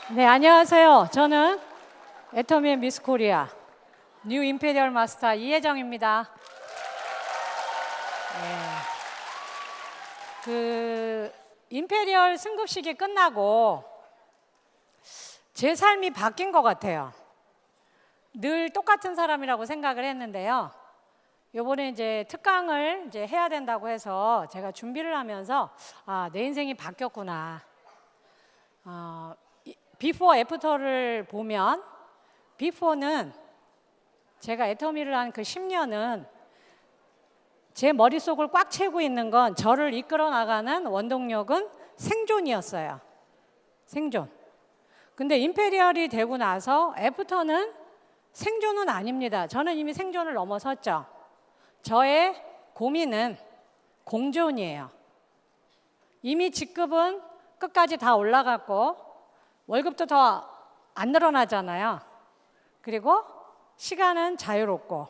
네, 안녕하세요. 저는 애터미의 미스 코리아 뉴 임페리얼 마스터 이혜정입니다. 임페리얼 승급식이 끝나고 제 삶이 바뀐 것 같아요. 늘 똑같은 사람이라고 생각을 했는데요. 요번에 이제 특강을 이제 해야 된다고 해서 제가 준비를 하면서 내 인생이 바뀌었구나. 비포 애프터를 보면 비포는 제가 애터미를 한 그 10년은 제 머릿속을 꽉 채우고 있는 건 저를 이끌어 나가는 원동력은 생존이었어요. 생존. 근데 임페리얼이 되고 나서 애프터는 생존은 아닙니다. 저는 이미 생존을 넘어섰죠. 저의 고민은 공존이에요. 이미 직급은 끝까지 다 올라갔고 월급도 더 안 늘어나잖아요. 그리고 시간은 자유롭고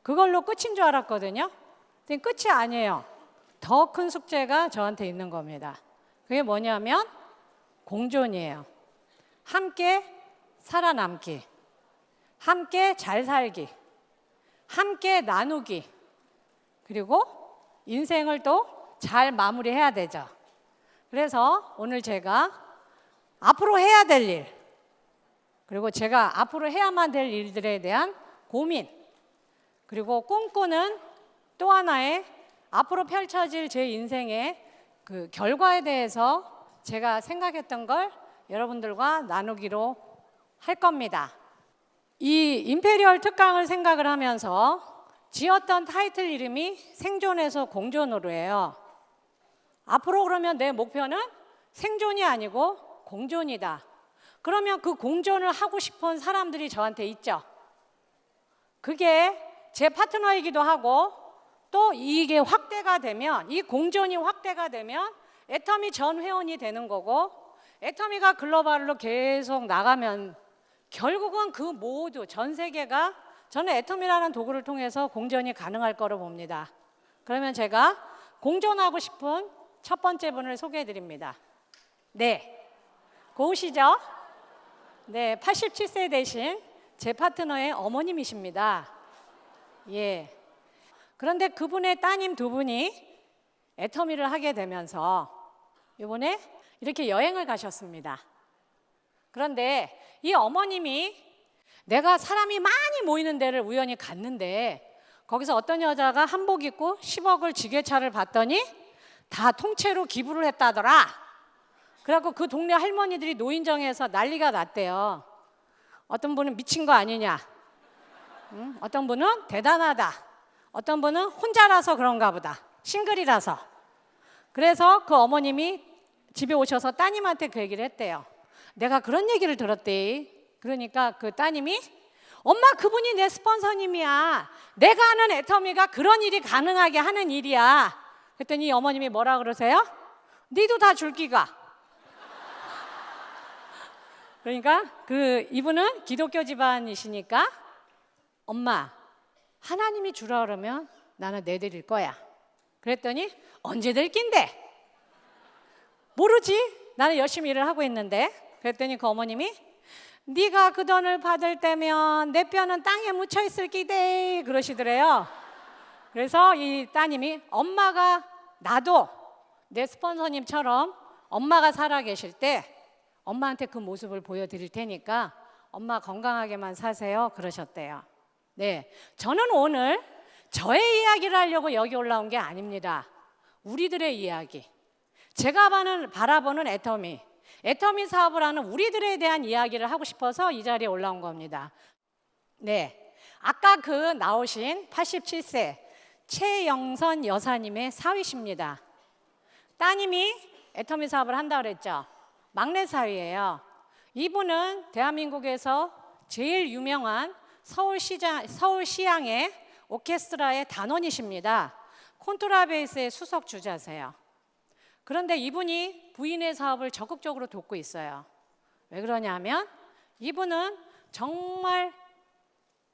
그걸로 끝인 줄 알았거든요. 근데 끝이 아니에요. 더 큰 숙제가 저한테 있는 겁니다. 그게 뭐냐면 공존이에요. 함께 살아남기, 함께 잘 살기, 함께 나누기, 그리고 인생을 또 잘 마무리해야 되죠. 그래서 오늘 제가 앞으로 해야 될 일, 그리고 제가 앞으로 해야만 될 일들에 대한 고민, 그리고 꿈꾸는 또 하나의 앞으로 펼쳐질 제 인생의 그 결과에 대해서 제가 생각했던 걸 여러분들과 나누기로 할 겁니다. 이 임페리얼 특강을 생각을 하면서 지었던 타이틀 이름이 생존에서 공존으로예요. 앞으로 그러면 내 목표는 생존이 아니고 공존이다. 그러면 그 공존을 하고 싶은 사람들이 저한테 있죠. 그게 제 파트너이기도 하고 또 이게 확대가 되면, 이 공존이 확대가 되면 애터미 전 회원이 되는 거고, 애터미가 글로벌로 계속 나가면 결국은 그 모두 전 세계가 저는 애터미라는 도구를 통해서 공존이 가능할 거로 봅니다. 그러면 제가 공존하고 싶은 첫 번째 분을 소개해 드립니다. 네, 고우시죠? 네, 87세 되신 제 파트너의 어머님이십니다. 예. 그런데 그분의 따님 두 분이 애터미를 하게 되면서 이번에 이렇게 여행을 가셨습니다. 그런데 이 어머님이 내가 사람이 많이 모이는 데를 우연히 갔는데 거기서 어떤 여자가 한복 입고 10억을 지게차를 봤더니 다 통째로 기부를 했다더라. 그래갖고 그 동네 할머니들이 노인정에서 난리가 났대요. 어떤 분은 미친 거 아니냐, 어떤 분은 대단하다, 어떤 분은 혼자라서 그런가 보다, 싱글이라서. 그래서 그 어머님이 집에 오셔서 따님한테 그 얘기를 했대요. 내가 그런 얘기를 들었대. 그러니까 그 따님이 엄마, 그분이 내 스폰서님이야. 내가 하는 애터미가 그런 일이 가능하게 하는 일이야. 그랬더니 어머님이 뭐라 그러세요? 니도 다 줄기가. 그러니까 이분은 기독교 집안이시니까 엄마, 하나님이 주라 그러면 나는 내드릴 거야. 그랬더니 언제 될 낀데? 모르지. 나는 열심히 일을 하고 있는데. 그랬더니 그 어머님이 네가 그 돈을 받을 때면 내 뼈는 땅에 묻혀 있을 끼대 그러시더래요. 그래서 이 따님이 엄마가, 나도 내 스폰서님처럼 엄마가 살아 계실 때 엄마한테 그 모습을 보여드릴 테니까 엄마 건강하게만 사세요 그러셨대요. 네, 저는 오늘 저의 이야기를 하려고 여기 올라온 게 아닙니다. 우리들의 이야기, 제가 바라보는 애터미 사업을 하는 우리들에 대한 이야기를 하고 싶어서 이 자리에 올라온 겁니다. 네, 아까 나오신 87세 최영선 여사님의 사위십니다. 따님이 애터미 사업을 한다고 그랬죠. 막내 사위예요. 이분은 대한민국에서 제일 유명한 서울시향의 오케스트라의 단원이십니다. 콘트라베이스의 수석 주자세요. 그런데 이분이 부인의 사업을 적극적으로 돕고 있어요. 왜 그러냐면 이분은 정말,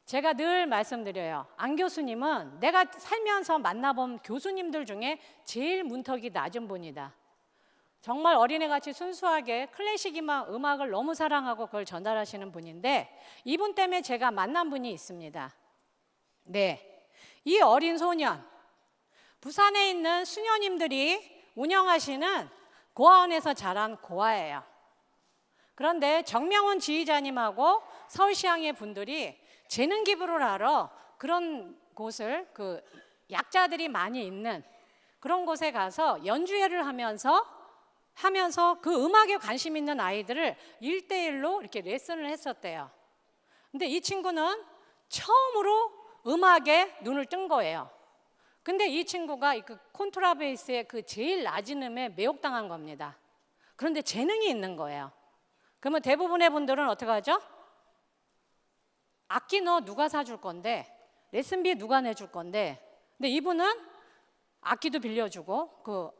제가 늘 말씀드려요. 안 교수님은 내가 살면서 만나본 교수님들 중에 제일 문턱이 낮은 분이다. 정말 어린애같이 순수하게 클래식 음악을 너무 사랑하고 그걸 전달하시는 분인데 이분 때문에 제가 만난 분이 있습니다. 네, 이 어린 소년, 부산에 있는 수녀님들이 운영하시는 고아원에서 자란 고아예요. 그런데 정명훈 지휘자님하고 서울시향의 분들이 재능 기부를 하러 그런 곳을 그 약자들이 많이 있는 그런 곳에 가서 연주회를 하면서 그 음악에 관심 있는 아이들을 1대1로 이렇게 레슨을 했었대요. 근데 이 친구는 처음으로 음악에 눈을 뜬 거예요. 근데 이 친구가 그 콘트라베이스의 그 제일 낮은 음에 매혹당한 겁니다. 그런데 재능이 있는 거예요. 그러면 대부분의 분들은 어떻게 하죠? 악기 너 누가 사줄 건데, 레슨비 누가 내줄 건데. 근데 이분은 악기도 빌려주고 그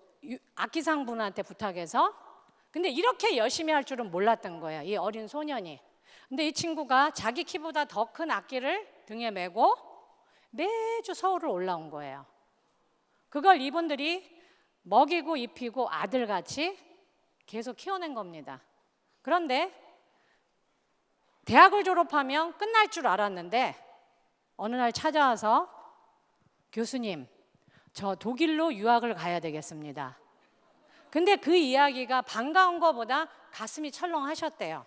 악기상 분한테 부탁해서, 근데 이렇게 열심히 할 줄은 몰랐던 거예요, 이 어린 소년이. 근데 이 친구가 자기 키보다 더 큰 악기를 등에 메고 매주 서울을 올라온 거예요. 그걸 이분들이 먹이고 입히고 아들같이 계속 키워낸 겁니다. 그런데 대학을 졸업하면 끝날 줄 알았는데 어느 날 찾아와서 교수님, 저 독일로 유학을 가야 되겠습니다. 근데 그 이야기가 반가운 것보다 가슴이 철렁하셨대요.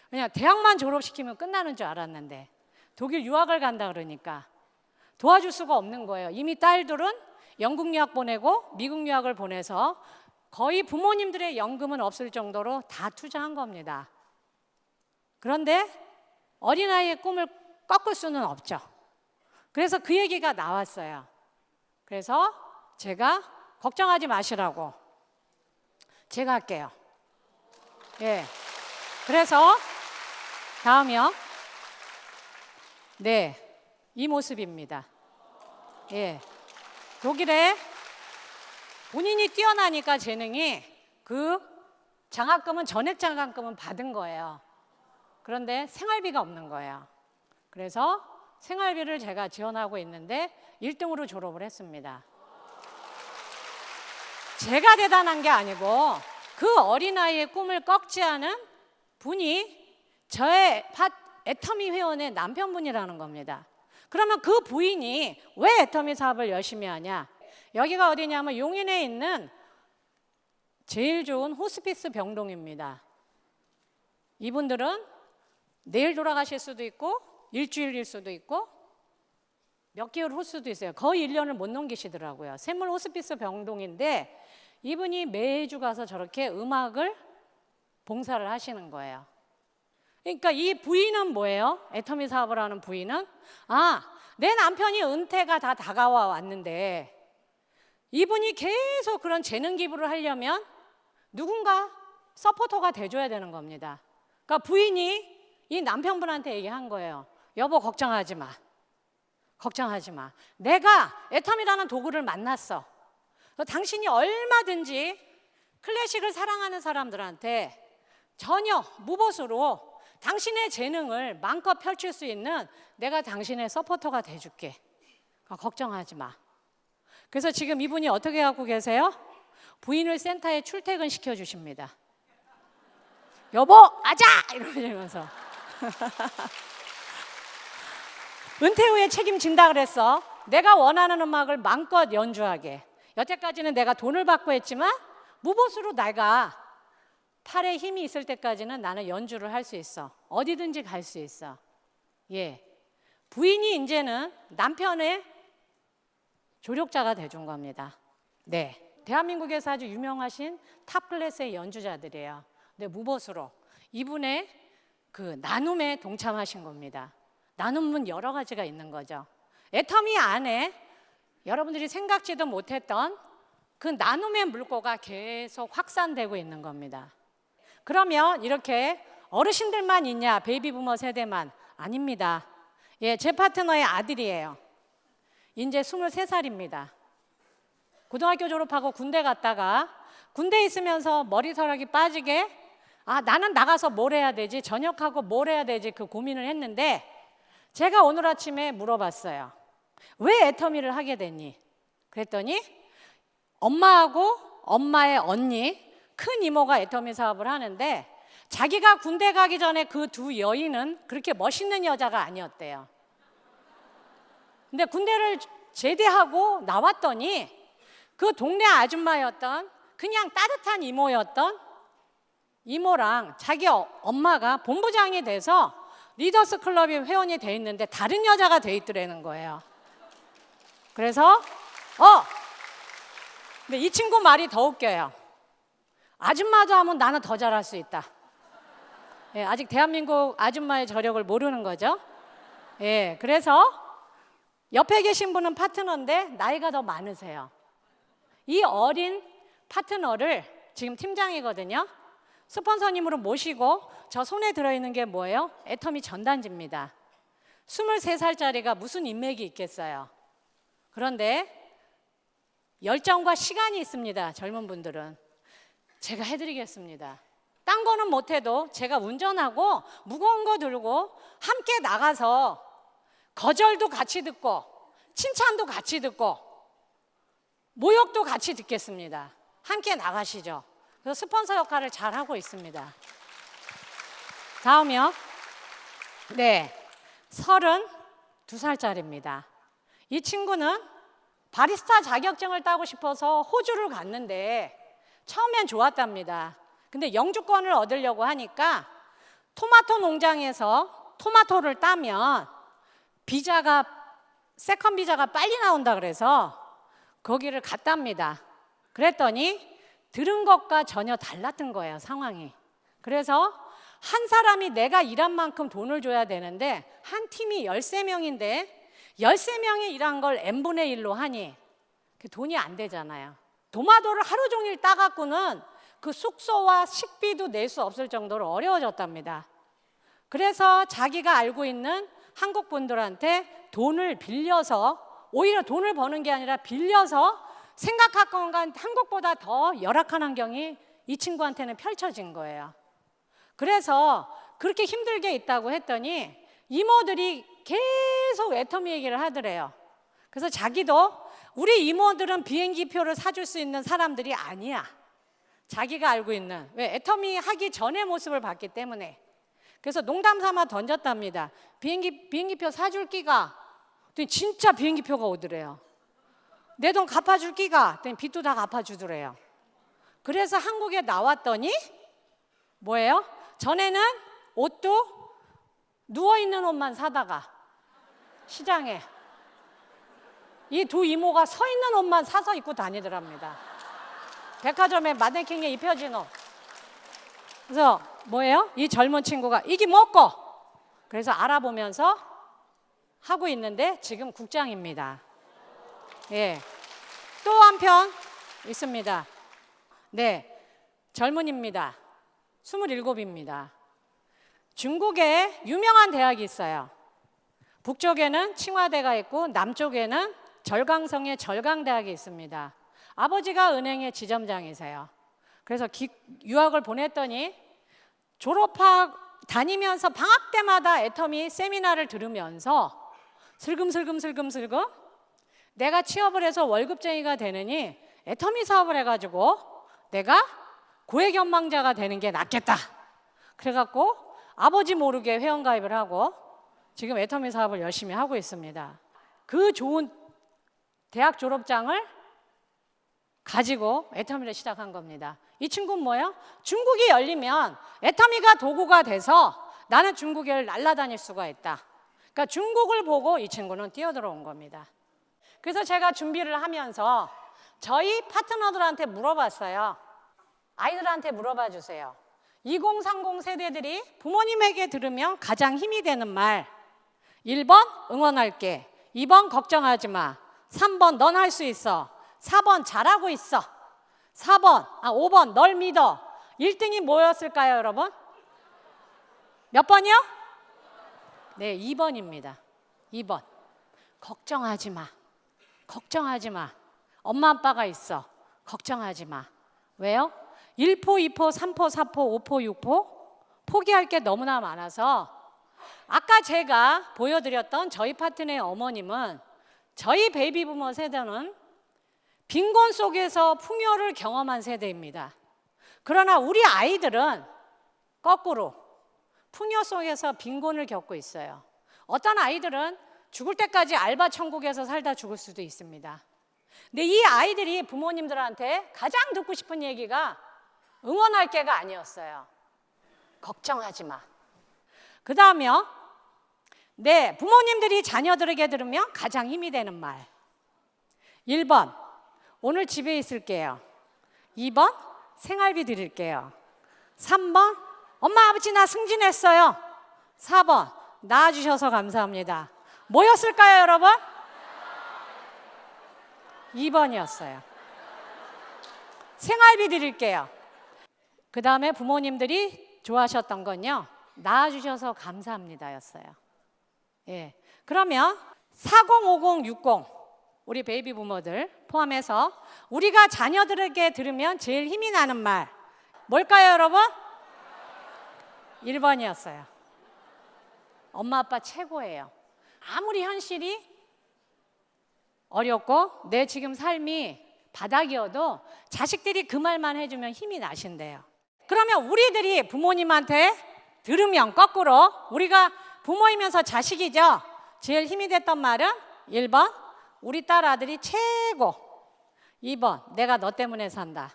그냥 대학만 졸업시키면 끝나는 줄 알았는데 독일 유학을 간다 그러니까 도와줄 수가 없는 거예요. 이미 딸들은 영국 유학 보내고 미국 유학을 보내서 거의 부모님들의 연금은 없을 정도로 다 투자한 겁니다. 그런데 어린아이의 꿈을 꺾을 수는 없죠. 그래서 그 얘기가 나왔어요. 그래서 제가 걱정하지 마시라고 제가 할게요. 예. 그래서 다음이요. 네, 이 모습입니다. 예. 독일에 본인이 뛰어나니까 재능이 그 장학금은 전액 장학금은 받은 거예요. 그런데 생활비가 없는 거예요. 그래서 생활비를 제가 지원하고 있는데 1등으로 졸업을 했습니다. 제가 대단한 게 아니고 그 어린아이의 꿈을 꺾지 않은 분이 저의 애터미 회원의 남편분이라는 겁니다. 그러면 그 부인이 왜 애터미 사업을 열심히 하냐? 여기가 어디냐면 용인에 있는 제일 좋은 호스피스 병동입니다. 이분들은 내일 돌아가실 수도 있고 일주일일 수도 있고 몇 개월 후 수도 있어요. 거의 1년을 못 넘기시더라고요. 샘물 호스피스 병동인데 이분이 매주 가서 저렇게 음악을 봉사를 하시는 거예요. 그러니까 이 부인은 뭐예요? 애터미 사업을 하는 부인은 내 남편이 은퇴가 다 다가와 왔는데 이분이 계속 그런 재능 기부를 하려면 누군가 서포터가 돼줘야 되는 겁니다. 그러니까 부인이 이 남편분한테 얘기한 거예요. 여보 걱정하지 마. 걱정하지 마. 내가 애터미라는 도구를 만났어. 당신이 얼마든지 클래식을 사랑하는 사람들한테 전혀 무보수로 당신의 재능을 마음껏 펼칠 수 있는 내가 당신의 서포터가 돼줄게. 걱정하지 마. 그래서 지금 이분이 어떻게 하고 계세요? 부인을 센터에 출퇴근 시켜주십니다. 여보 가자! 이러면서 은퇴 후에 책임진다 그랬어. 내가 원하는 음악을 마음껏 연주하게. 여태까지는 내가 돈을 받고 했지만 무보수로 내가 팔에 힘이 있을 때까지는 나는 연주를 할 수 있어. 어디든지 갈 수 있어. 예, 부인이 이제는 남편의 조력자가 돼준 겁니다. 네, 대한민국에서 아주 유명하신 탑 클래스의 연주자들이에요. 근데 무보수로 이분의 그 나눔에 동참하신 겁니다. 나눔은 여러 가지가 있는 거죠. 애터미 안에 여러분들이 생각지도 못했던 그 나눔의 물꼬가 계속 확산되고 있는 겁니다. 그러면 이렇게 어르신들만 있냐? 베이비부머 세대만? 아닙니다. 예, 제 파트너의 아들이에요. 이제 23살입니다. 고등학교 졸업하고 군대 갔다가 군대에 있으면서 머리털이 빠지게 나는 나가서 뭘 해야 되지? 전역하고 뭘 해야 되지? 그 고민을 했는데 제가 오늘 아침에 물어봤어요. 왜 애터미를 하게 됐니? 그랬더니 엄마하고 엄마의 언니 큰 이모가 애터미 사업을 하는데 자기가 군대 가기 전에 그 두 여인은 그렇게 멋있는 여자가 아니었대요. 근데 군대를 제대하고 나왔더니 그 동네 아줌마였던 그냥 따뜻한 이모였던 이모랑 자기 엄마가 본부장이 돼서 리더스 클럽에 회원이 돼 있는데 다른 여자가 돼 있더라는 거예요. 그래서 근데 이 친구 말이 더 웃겨요. 아줌마도 하면 나는 더 잘할 수 있다. 예, 아직 대한민국 아줌마의 저력을 모르는 거죠. 예, 그래서 옆에 계신 분은 파트너인데 나이가 더 많으세요. 이 어린 파트너를 지금 팀장이거든요. 스폰서님으로 모시고 저 손에 들어있는 게 뭐예요? 애터미 전단지입니다. 23살짜리가 무슨 인맥이 있겠어요. 그런데 열정과 시간이 있습니다. 젊은 분들은. 제가 해드리겠습니다. 딴 거는 못해도 제가 운전하고 무거운 거 들고 함께 나가서 거절도 같이 듣고 칭찬도 같이 듣고 모욕도 같이 듣겠습니다. 함께 나가시죠. 그래서 스폰서 역할을 잘 하고 있습니다. 다음이요. 네, 32살짜리입니다. 이 친구는 바리스타 자격증을 따고 싶어서 호주를 갔는데 처음엔 좋았답니다. 근데 영주권을 얻으려고 하니까 토마토 농장에서 토마토를 따면 비자가 세컨 비자가 빨리 나온다 그래서 거기를 갔답니다. 그랬더니 들은 것과 전혀 달랐던 거예요, 상황이. 그래서 한 사람이 내가 일한 만큼 돈을 줘야 되는데 한 팀이 13명인데 13명이 일한 걸 n분의 1로 하니 돈이 안 되잖아요. 토마토를 하루 종일 따갖고는 그 숙소와 식비도 낼 수 없을 정도로 어려워졌답니다. 그래서 자기가 알고 있는 한국 분들한테 돈을 빌려서 오히려 돈을 버는 게 아니라 빌려서 생각하건가 한국보다 더 열악한 환경이 이 친구한테는 펼쳐진 거예요. 그래서 그렇게 힘들게 있다고 했더니 이모들이 계속 애터미 얘기를 하더래요. 그래서 자기도 우리 이모들은 비행기 표를 사줄 수 있는 사람들이 아니야. 자기가 알고 있는 왜 애터미 하기 전의 모습을 봤기 때문에. 그래서 농담 삼아 던졌답니다. 비행기표 사줄 끼가? 진짜 비행기표가 오더래요. 내 돈 갚아줄 끼가? 빚도 다 갚아주더래요. 그래서 한국에 나왔더니 뭐예요? 전에는 옷도 누워있는 옷만 사다가 시장에 이 두 이모가 서 있는 옷만 사서 입고 다니더랍니다. 백화점에 마네킹에 입혀진 옷. 그래서 뭐예요? 이 젊은 친구가 이게 뭐고? 그래서 알아보면서 하고 있는데 지금 국장입니다. 예. 또 한편 있습니다. 네. 젊은입니다. 27입니다. 중국에 유명한 대학이 있어요. 북쪽에는 칭화대가 있고 남쪽에는 절강성의 절강대학이 있습니다. 아버지가 은행의 지점장이세요. 그래서 유학을 보냈더니 졸업학 다니면서 방학 때마다 애터미 세미나를 들으면서 슬금슬금 내가 취업을 해서 월급쟁이가 되느니 애터미 사업을 해가지고 내가 고액연망자가 되는 게 낫겠다. 그래갖고 아버지 모르게 회원가입을 하고 지금 애터미 사업을 열심히 하고 있습니다. 그 좋은 대학 졸업장을 가지고 애터미를 시작한 겁니다. 이 친구는 뭐예요? 중국이 열리면 애터미가 도구가 돼서 나는 중국을 날아다닐 수가 있다. 그러니까 중국을 보고 이 친구는 뛰어들어온 겁니다. 그래서 제가 준비를 하면서 저희 파트너들한테 물어봤어요. 아이들한테 물어봐 주세요. 2030 세대들이 부모님에게 들으면 가장 힘이 되는 말. 1번 응원할게. 2번 걱정하지 마. 3번 넌 할 수 있어. 4번 잘하고 있어. 5번 널 믿어. 1등이 뭐였을까요, 여러분? 몇 번이요? 네, 2번입니다. 2번. 걱정하지 마. 걱정하지 마. 엄마 아빠가 있어. 걱정하지 마. 왜요? 1포, 2포, 3포, 4포, 5포, 6포 포기할 게 너무나 많아서 아까 제가 보여드렸던 저희 파트너의 어머님은 저희 베이비부머 세대는 빈곤 속에서 풍요를 경험한 세대입니다. 그러나 우리 아이들은 거꾸로 풍요 속에서 빈곤을 겪고 있어요. 어떤 아이들은 죽을 때까지 알바 천국에서 살다 죽을 수도 있습니다. 근데 이 아이들이 부모님들한테 가장 듣고 싶은 얘기가 응원할 게가 아니었어요. 걱정하지 마. 그 다음에요. 네, 부모님들이 자녀들에게 들으면 가장 힘이 되는 말. 1번, 오늘 집에 있을게요. 2번, 생활비 드릴게요. 3번, 엄마 아버지 나 승진했어요. 4번, 낳아주셔서 감사합니다. 뭐였을까요, 여러분? 2번이었어요. 생활비 드릴게요. 그 다음에 부모님들이 좋아하셨던 건요, 낳아주셔서 감사합니다였어요. 예. 그러면 40, 50, 60 우리 베이비 부모들 포함해서 우리가 자녀들에게 들으면 제일 힘이 나는 말 뭘까요, 여러분? 1번이었어요. 엄마 아빠 최고예요. 아무리 현실이 어렵고 내 지금 삶이 바닥이어도 자식들이 그 말만 해주면 힘이 나신대요. 그러면 우리들이 부모님한테 들으면 거꾸로 우리가 부모이면서 자식이죠. 제일 힘이 됐던 말은 1번 우리 딸 아들이 최고. 2번 내가 너 때문에 산다.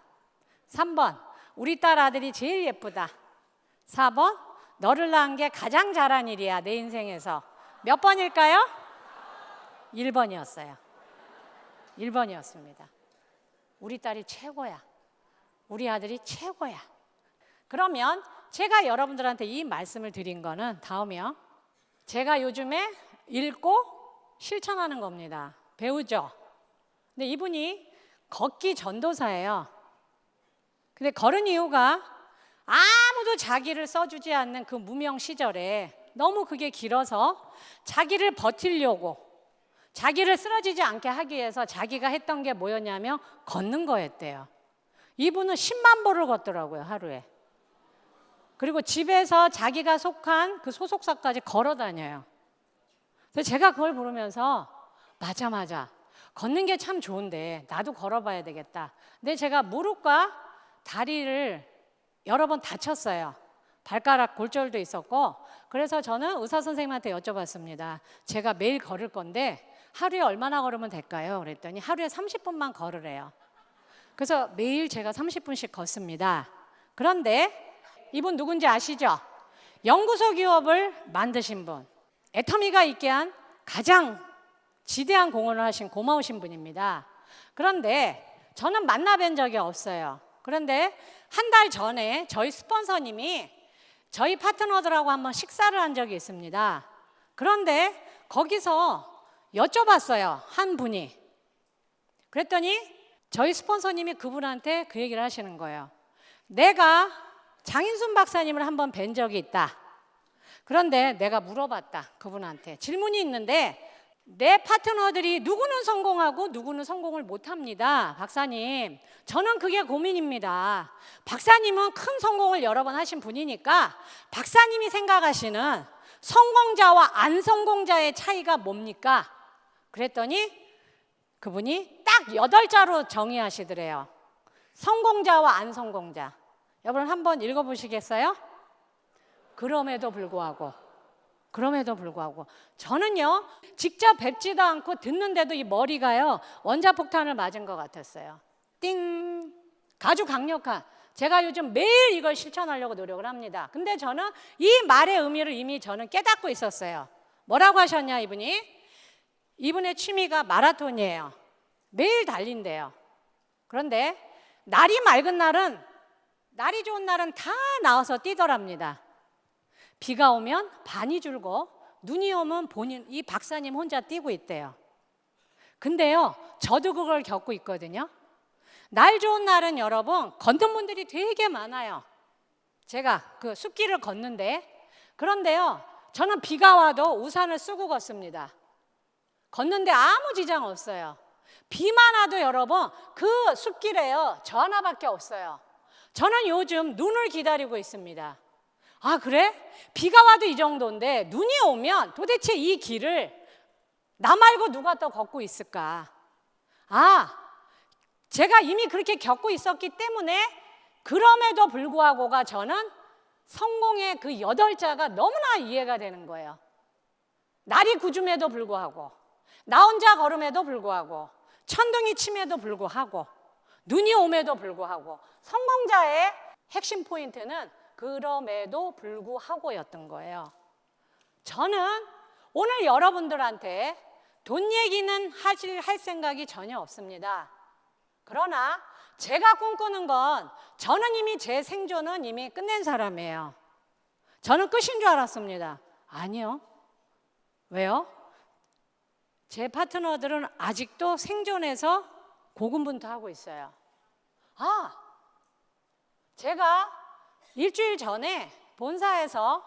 3번 우리 딸 아들이 제일 예쁘다. 4번 너를 낳은 게 가장 잘한 일이야 내 인생에서. 몇 번일까요? 1번이었어요. 1번이었습니다. 우리 딸이 최고야. 우리 아들이 최고야. 그러면 제가 여러분들한테 이 말씀을 드린 거는 다음이요. 제가 요즘에 읽고 실천하는 겁니다. 배우죠. 근데 이분이 걷기 전도사예요. 근데 걸은 이유가 아무도 자기를 써주지 않는 그 무명 시절에 너무 그게 길어서 자기를 버티려고 자기를 쓰러지지 않게 하기 위해서 자기가 했던 게 뭐였냐면 걷는 거였대요. 이분은 10만 보를 걷더라고요, 하루에. 그리고 집에서 자기가 속한 그 소속사까지 걸어 다녀요. 그래서 제가 그걸 부르면서 맞아. 걷는 게 참 좋은데 나도 걸어봐야 되겠다. 근데 제가 무릎과 다리를 여러 번 다쳤어요. 발가락 골절도 있었고. 그래서 저는 의사 선생님한테 여쭤봤습니다. 제가 매일 걸을 건데 하루에 얼마나 걸으면 될까요? 그랬더니 하루에 30분만 걸으래요. 그래서 매일 제가 30분씩 걷습니다. 그런데 이분 누군지 아시죠? 연구소 기업을 만드신 분, 애터미가 있게 한 가장 지대한 공헌을 하신 고마우신 분입니다. 그런데 저는 만나뵌 적이 없어요. 그런데 한 달 전에 저희 스폰서님이 저희 파트너들하고 한번 식사를 한 적이 있습니다. 그런데 거기서 여쭤봤어요, 한 분이. 그랬더니 저희 스폰서님이 그분한테 그 얘기를 하시는 거예요. 내가 장인순 박사님을 한번 뵌 적이 있다. 그런데 내가 물어봤다, 그분한테. 질문이 있는데 내 파트너들이 누구는 성공하고 누구는 성공을 못합니다. 박사님, 저는 그게 고민입니다. 박사님은 큰 성공을 여러 번 하신 분이니까 박사님이 생각하시는 성공자와 안 성공자의 차이가 뭡니까? 그랬더니 그분이 딱 8자로 정의하시더래요. 성공자와 안 성공자. 여러분 한번 읽어보시겠어요? 그럼에도 불구하고 저는요 직접 뵙지도 않고 듣는데도 이 머리가요 원자폭탄을 맞은 것 같았어요. 띵! 아주 강력한. 제가 요즘 매일 이걸 실천하려고 노력을 합니다. 근데 저는 이 말의 의미를 이미 저는 깨닫고 있었어요. 뭐라고 하셨냐 이분이? 이분의 취미가 마라톤이에요. 매일 달린대요. 그런데 날이 맑은 날은, 날이 좋은 날은 다 나와서 뛰더랍니다. 비가 오면 반이 줄고 눈이 오면 이 박사님 혼자 뛰고 있대요. 근데요 저도 그걸 겪고 있거든요. 날 좋은 날은 여러분 걷는 분들이 되게 많아요. 제가 그 숲길을 걷는데, 그런데요 저는 비가 와도 우산을 쓰고 걷습니다. 걷는데 아무 지장 없어요. 비만 와도 여러분 그 숲길에요 저 하나밖에 없어요. 저는 요즘 눈을 기다리고 있습니다. 아 그래? 비가 와도 이 정도인데 눈이 오면 도대체 이 길을 나 말고 누가 또 걷고 있을까? 아, 제가 이미 그렇게 겪고 있었기 때문에 그럼에도 불구하고가 저는 성공의 그 8자가 너무나 이해가 되는 거예요. 날이 구줌에도 불구하고, 나 혼자 걸음에도 불구하고, 천둥이 침에도 불구하고, 눈이 옴에도 불구하고, 성공자의 핵심 포인트는 그럼에도 불구하고였던 거예요. 저는 오늘 여러분들한테 돈 얘기는 할 생각이 전혀 없습니다. 그러나 제가 꿈꾸는 건 저는 이미 제 생존은 이미 끝낸 사람이에요. 저는 끝인 줄 알았습니다. 아니요. 왜요? 제 파트너들은 아직도 생존해서 고군분투하고 있어요. 제가 일주일 전에 본사에서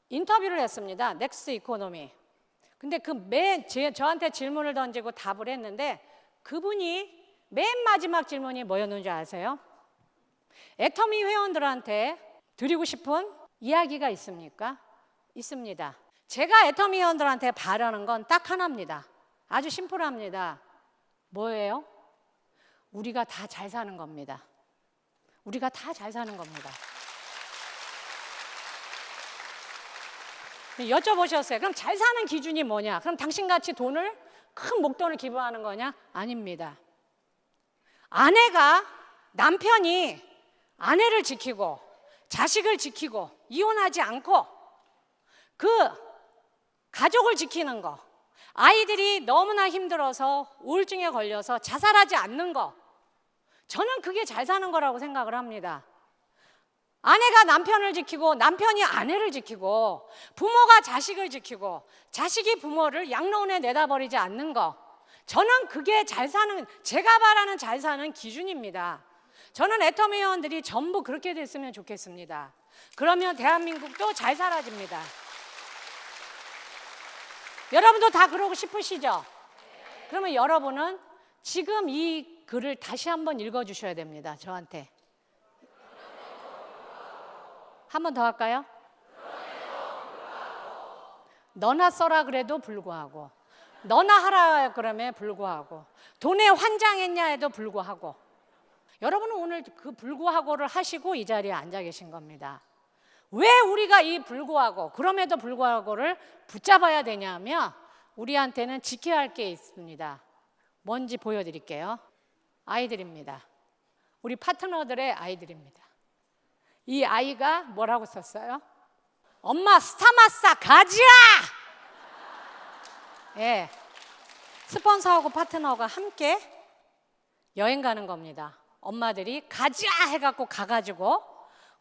인터뷰를 했습니다. 넥스트 이코노미. 근데 저한테 질문을 던지고 답을 했는데 그분이 맨 마지막 질문이 뭐였는지 아세요? 애터미 회원들한테 드리고 싶은 이야기가 있습니까? 있습니다. 제가 애터미 회원들한테 바라는 건 딱 하나입니다. 아주 심플합니다. 뭐예요? 우리가 다 잘 사는 겁니다. 우리가 다 잘 사는 겁니다. 여쭤보셨어요. 그럼 잘 사는 기준이 뭐냐? 그럼 당신같이 큰 목돈을 기부하는 거냐? 아닙니다. 남편이 아내를 지키고 자식을 지키고 이혼하지 않고 그 가족을 지키는 거, 아이들이 너무나 힘들어서 우울증에 걸려서 자살하지 않는 거, 저는 그게 잘 사는 거라고 생각을 합니다. 아내가 남편을 지키고 남편이 아내를 지키고 부모가 자식을 지키고 자식이 부모를 양로원에 내다버리지 않는 거, 저는 그게 제가 바라는 잘 사는 기준입니다. 저는 애터미 회원들이 전부 그렇게 됐으면 좋겠습니다. 그러면 대한민국도 잘 살아집니다. 여러분도 다 그러고 싶으시죠? 그러면 여러분은 지금 이 글을 다시 한번 읽어주셔야 됩니다. 저한테. 한 번 더 할까요? 너나 써라 그래도 불구하고, 너나 하라 그러면 불구하고, 돈에 환장했냐 해도 불구하고, 여러분은 오늘 그 불구하고를 하시고 이 자리에 앉아 계신 겁니다. 왜 우리가 이 불구하고, 그럼에도 불구하고를 붙잡아야 되냐면 우리한테는 지켜야 할 게 있습니다. 뭔지 보여드릴게요. 아이들입니다. 우리 파트너들의 아이들입니다. 이 아이가 뭐라고 썼어요? 엄마 스타마사 가지라! 예, 스폰서하고 파트너가 함께 여행 가는 겁니다. 엄마들이 가지라 해갖고 가가지고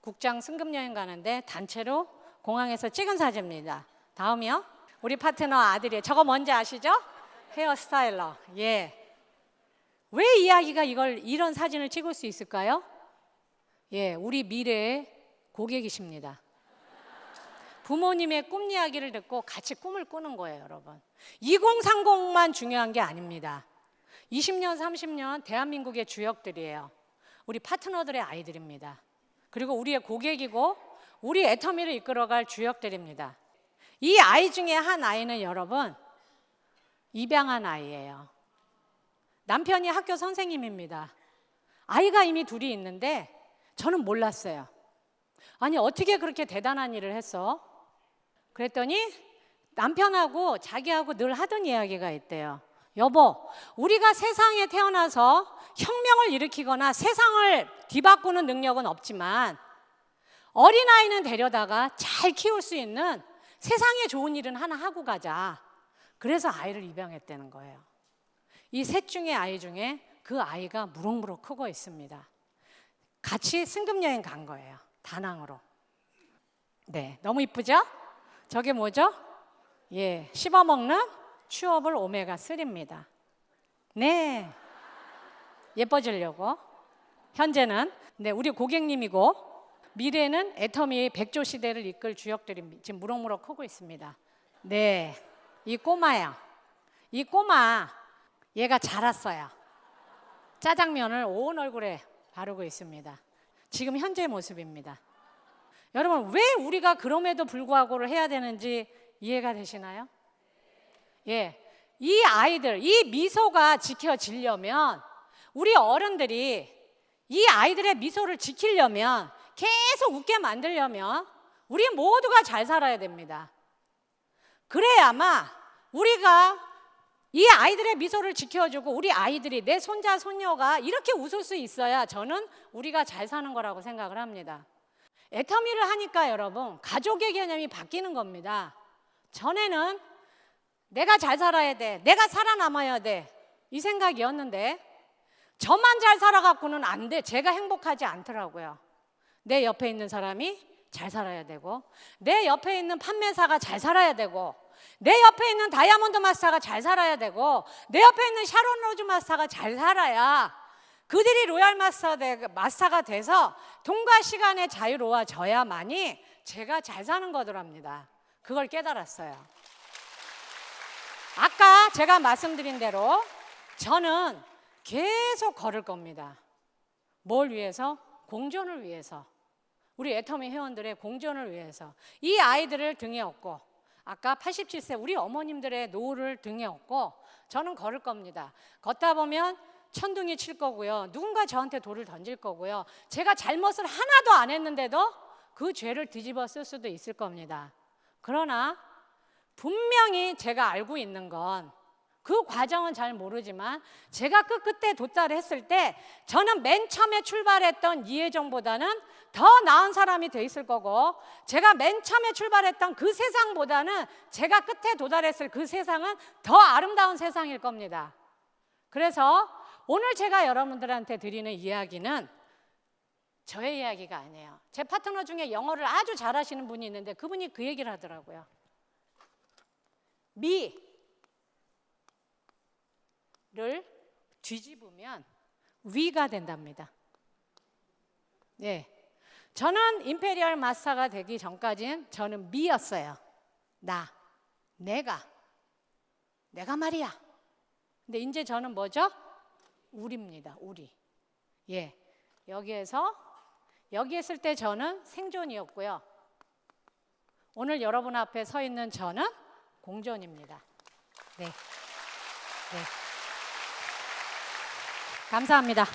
국장 승급 여행 가는데 단체로 공항에서 찍은 사진입니다. 다음이요. 우리 파트너 아들이, 저거 뭔지 아시죠? 헤어스타일러. 예. 왜 이야기가 이런 사진을 찍을 수 있을까요? 예, 우리 미래의 고객이십니다. 부모님의 꿈 이야기를 듣고 같이 꿈을 꾸는 거예요, 여러분. 2030만 중요한 게 아닙니다. 20년, 30년 대한민국의 주역들이에요. 우리 파트너들의 아이들입니다. 그리고 우리의 고객이고 우리 애터미를 이끌어갈 주역들입니다. 이 아이 중에 한 아이는 여러분 입양한 아이예요. 남편이 학교 선생님입니다. 아이가 이미 둘이 있는데 저는 몰랐어요. 아니 어떻게 그렇게 대단한 일을 했어? 그랬더니 남편하고 자기하고 늘 하던 이야기가 있대요. 여보, 우리가 세상에 태어나서 혁명을 일으키거나 세상을 뒤바꾸는 능력은 없지만 어린아이는 데려다가 잘 키울 수 있는 세상에 좋은 일은 하나 하고 가자. 그래서 아이를 입양했다는 거예요. 이 셋 중에 아이 중에 그 아이가 무럭무럭 크고 있습니다. 같이 승급여행 간 거예요. 다낭으로. 네, 너무 이쁘죠? 저게 뭐죠? 예, 씹어먹는 츄어블 오메가3입니다. 네, 예뻐지려고. 현재는 우리 고객님이고 미래는 애터미의 백조 시대를 이끌 주역들이 지금 무럭무럭 크고 있습니다. 네, 이 꼬마야. 이 꼬마, 얘가 자랐어요. 짜장면을 온 얼굴에 바르고 있습니다. 지금 현재 모습입니다. 여러분, 왜 우리가 그럼에도 불구하고를 해야 되는지 이해가 되시나요? 예, 이 아이들, 이 미소가 지켜지려면 우리 어른들이 이 아이들의 미소를 지키려면, 계속 웃게 만들려면 우리 모두가 잘 살아야 됩니다. 그래야만 우리가 이 아이들의 미소를 지켜주고 우리 아이들이, 내 손자 손녀가 이렇게 웃을 수 있어야 저는 우리가 잘 사는 거라고 생각을 합니다. 애터미를 하니까 여러분, 가족의 개념이 바뀌는 겁니다. 전에는 내가 잘 살아야 돼, 내가 살아남아야 돼, 이 생각이었는데 저만 잘 살아갖고는 안 돼. 제가 행복하지 않더라고요. 내 옆에 있는 사람이 잘 살아야 되고, 내 옆에 있는 판매사가 잘 살아야 되고, 내 옆에 있는 다이아몬드 마스터가 잘 살아야 되고, 내 옆에 있는 샤론 로즈 마스터가 잘 살아야 그들이 로얄 마스터가 돼서 돈과 시간에 자유로워져야만이 제가 잘 사는 거더랍니다. 그걸 깨달았어요. 아까 제가 말씀드린 대로 저는 계속 걸을 겁니다. 뭘 위해서? 공존을 위해서. 우리 애터미 회원들의 공존을 위해서. 이 아이들을 등에 업고, 아까 87세 우리 어머님들의 노후를 등에 업고 저는 걸을 겁니다. 걷다 보면 천둥이 칠 거고요. 누군가 저한테 돌을 던질 거고요. 제가 잘못을 하나도 안 했는데도 그 죄를 뒤집어 쓸 수도 있을 겁니다. 그러나 분명히 제가 알고 있는 건, 그 과정은 잘 모르지만 제가 끝에 도달했을 때 저는 맨 처음에 출발했던 이혜정보다는 더 나은 사람이 돼 있을 거고, 제가 맨 처음에 출발했던 그 세상보다는 제가 끝에 도달했을 그 세상은 더 아름다운 세상일 겁니다. 그래서 오늘 제가 여러분들한테 드리는 이야기는 저의 이야기가 아니에요. 제 파트너 중에 영어를 아주 잘하시는 분이 있는데 그분이 그 얘기를 하더라고요. 미를 뒤집으면 위가 된답니다. 네, 저는 임페리얼 마스터가 되기 전까지는 저는 미였어요. 내가 말이야. 근데 이제 저는 뭐죠? 우리입니다. 우리. 예, 여기 있을 때 저는 생존이었고요. 오늘 여러분 앞에 서 있는 저는 공존입니다. 네. 감사합니다.